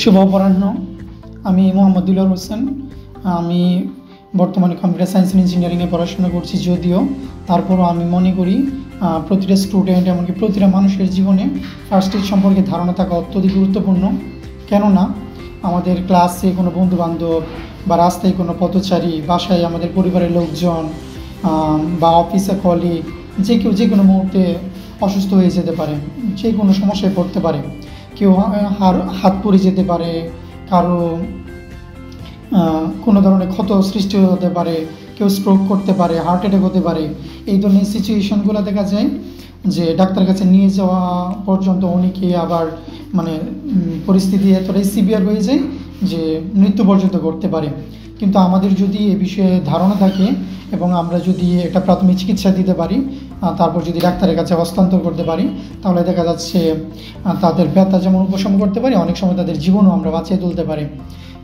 শুভ অপরাহ্ন। আমি মোহাম্মদ দুলাল হোসেন। আমি বর্তমানে কম্পিউটার সায়েন্স অ্যান্ড ইঞ্জিনিয়ারিংয়ে পড়াশোনা করছি, যদিও তারপরও আমি মনে করি প্রতিটা স্টুডেন্ট, এমনকি প্রতিটা মানুষের জীবনে ফার্স্ট এড সম্পর্কে ধারণা থাকা অত্যধিক গুরুত্বপূর্ণ। কেননা আমাদের ক্লাসে কোনো বন্ধুবান্ধব বা রাস্তায় কোনো পথচারী, বাসায় আমাদের পরিবারের লোকজন বা অফিসে কলিগ, কেউ যে কোনো মুহূর্তে অসুস্থ হয়ে যেতে পারে, যে কোনো সমস্যায় পড়তে পারে। কেউ হাত পড়ে যেতে পারে, কারো কোনো ধরনের ক্ষত সৃষ্টি হতে পারে, কেউ স্ট্রোক করতে পারে, হার্ট অ্যাটাক হতে পারে। এই ধরনের সিচুয়েশনগুলো দেখা যায় যে ডাক্তার কাছে নিয়ে যাওয়া পর্যন্ত অনেকে আবার পরিস্থিতি এতটাই সিভিয়ার হয়ে যায় যে মৃত্যু পর্যন্ত ঘটতে পারে। কিন্তু আমাদের যদি এ বিষয়ে ধারণা থাকে এবং আমরা যদি একটা প্রাথমিক চিকিৎসা দিতে পারি, তারপর যদি ডাক্তারের কাছে হস্তান্তর করতে পারি, তাহলে দেখা যাচ্ছে তাদের ব্যথা যেমন উপশম করতে পারি, অনেক সময় তাদের জীবনও আমরা বাঁচিয়ে তুলতে পারি।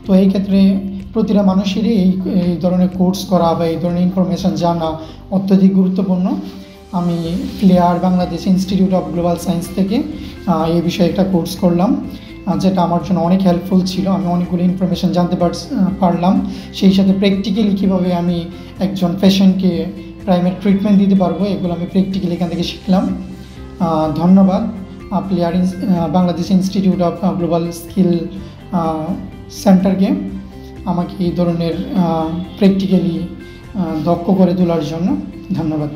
তো এই ক্ষেত্রে প্রতিটা মানুষেরই এই ধরনের কোর্স করা বা এই ধরনের ইনফরমেশান জানা অত্যধিক গুরুত্বপূর্ণ। আমি clear Bangladesh institute of global science থেকে এই বিষয়ে একটা কোর্স করলাম, যেটা আমার জন্য অনেক হেল্পফুল ছিল। আমি অনেকগুলো ইনফরমেশান জানতে পারলাম। সেই সাথে প্র্যাকটিক্যালি কীভাবে আমি একজন পেশেন্টকে প্রাইমেরি ট্রিটমেন্ট দিতে পারবো, এগুলো আমি প্র্যাকটিক্যালি এখান থেকে শিখলাম। ধন্যবাদ clear Bangladesh institute of global skill সেন্টারকে আমাকে এই ধরনের প্র্যাকটিক্যালি দক্ষ করে তোলার জন্য। ধন্যবাদ।